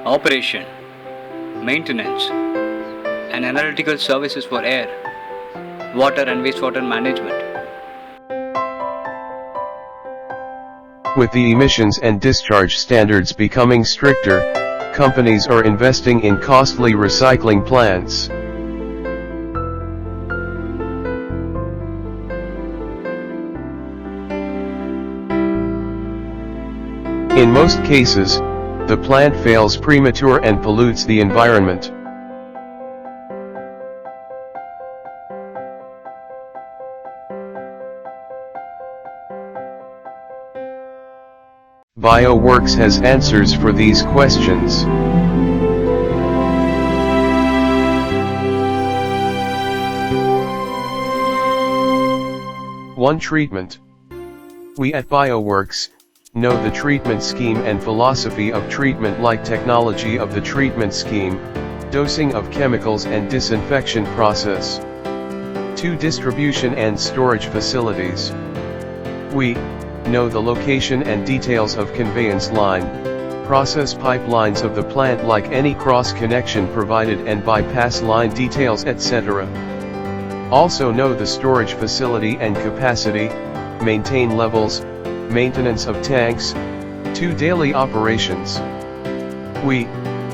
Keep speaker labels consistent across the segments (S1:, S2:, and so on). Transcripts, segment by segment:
S1: operation, maintenance, and analytical services for air, water, and wastewater management.
S2: With the emissions and discharge standards becoming stricter, companies are investing in costly recycling plants. In most cases, the plant fails premature and pollutes the environment. BioWorks has answers for these questions. 1. Treatment. We at BioWorks know the treatment scheme and philosophy of treatment, like technology of the treatment scheme, dosing of chemicals and disinfection process. 2. Distribution and storage facilities. We know the location and details of conveyance line, process pipelines of the plant, like any cross connection provided, and bypass line details, etc. Also know the storage facility and capacity, maintain levels, maintenance of tanks. 2. Daily operations. We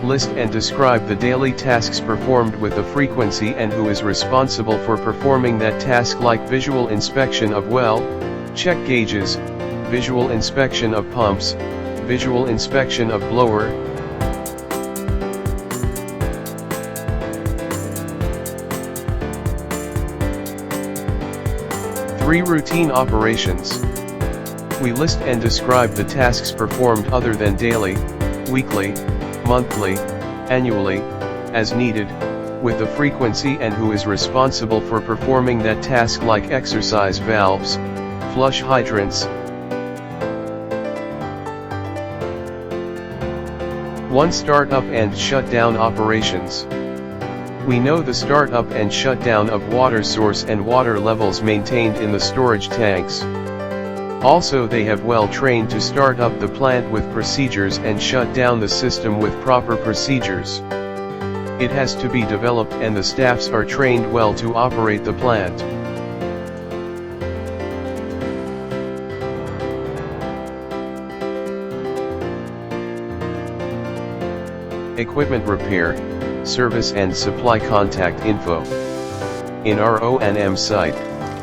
S2: list and describe the daily tasks performed with the frequency and who is responsible for performing that task, like visual inspection of well, check gauges, visual inspection of pumps, visual inspection of blower. 3. Routine operations. We list and describe the tasks performed other than daily, weekly, monthly, annually, as needed, with the frequency and who is responsible for performing that task, like exercise valves, flush hydrants. 1. Startup and shutdown operations. We know the startup and shutdown of water source and water levels maintained in the storage tanks. Also, they have well trained to start up the plant with procedures and shut down the system with proper procedures. It has to be developed, and the staffs are trained well to operate the plant. Equipment repair, service and supply contact info. In our O&M site,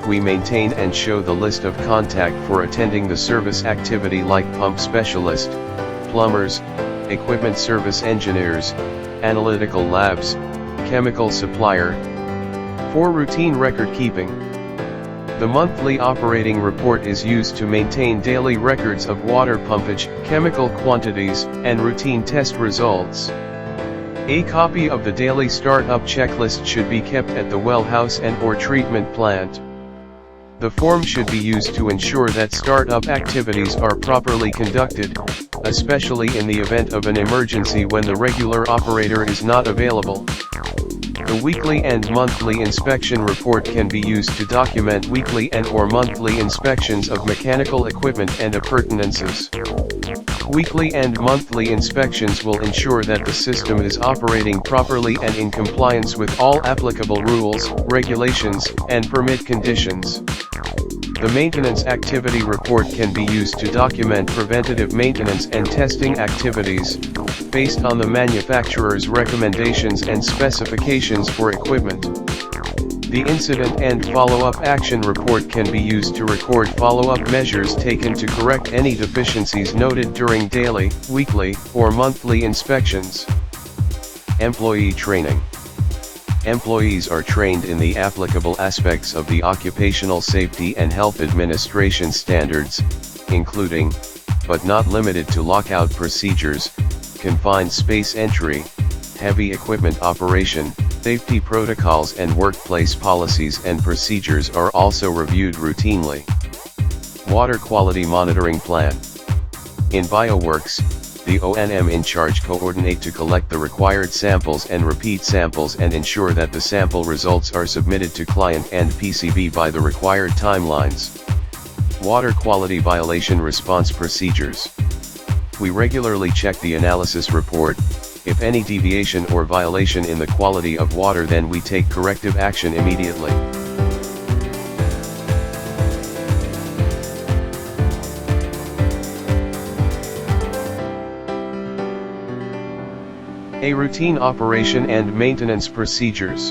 S2: we maintain and show the list of contact for attending the service activity, like pump specialist, plumbers, equipment service engineers, analytical labs, chemical supplier. 4. Routine record keeping. The monthly operating report is used to maintain daily records of water pumpage, chemical quantities, and routine test results. A copy of the daily startup checklist should be kept at the well house and/or treatment plant. The form should be used to ensure that startup activities are properly conducted, especially in the event of an emergency when the regular operator is not available. The weekly and monthly inspection report can be used to document weekly and/or monthly inspections of mechanical equipment and appurtenances. Weekly and monthly inspections will ensure that the system is operating properly and in compliance with all applicable rules, regulations, and permit conditions. The maintenance activity report can be used to document preventative maintenance and testing activities, based on the manufacturer's recommendations and specifications for equipment. The incident and follow-up action report can be used to record follow-up measures taken to correct any deficiencies noted during daily, weekly, or monthly inspections. Employee training. Employees are trained in the applicable aspects of the Occupational Safety and Health Administration standards, including, but not limited to, lockout procedures, confined space entry, heavy equipment operation. Safety protocols and workplace policies and procedures are also reviewed routinely. Water quality monitoring plan. In BioWorks, the O&M in charge coordinate to collect the required samples and repeat samples and ensure that the sample results are submitted to client and PCB by the required timelines. Water quality violation response procedures. We regularly check the analysis report, If any deviation or violation in the quality of water, then we take corrective action immediately. A routine operation and maintenance procedures.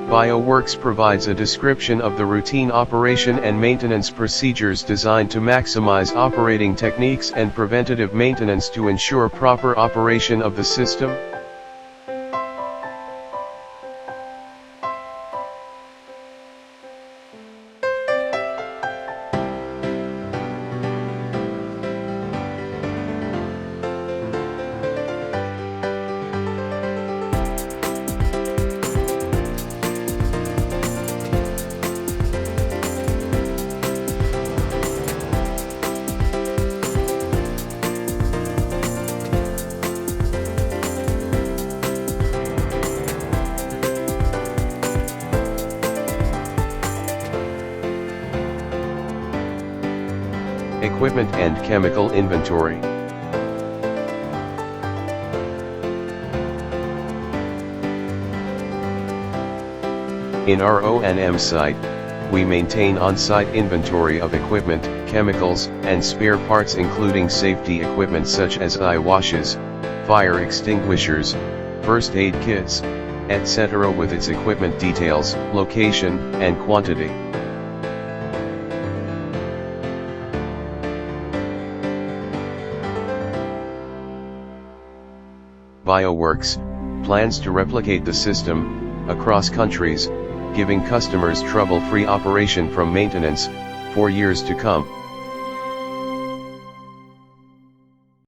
S2: BioWorks provides a description of the routine operation and maintenance procedures designed to maximize operating techniques and preventative maintenance to ensure proper operation of the system. Equipment and chemical inventory. In our O&M site, we maintain on-site inventory of equipment, chemicals, and spare parts, including safety equipment such as eye washes, fire extinguishers, first aid kits, etc., with its equipment details, location, and quantity. BioWorks plans to replicate the system across countries, giving customers trouble-free operation from maintenance for years to come.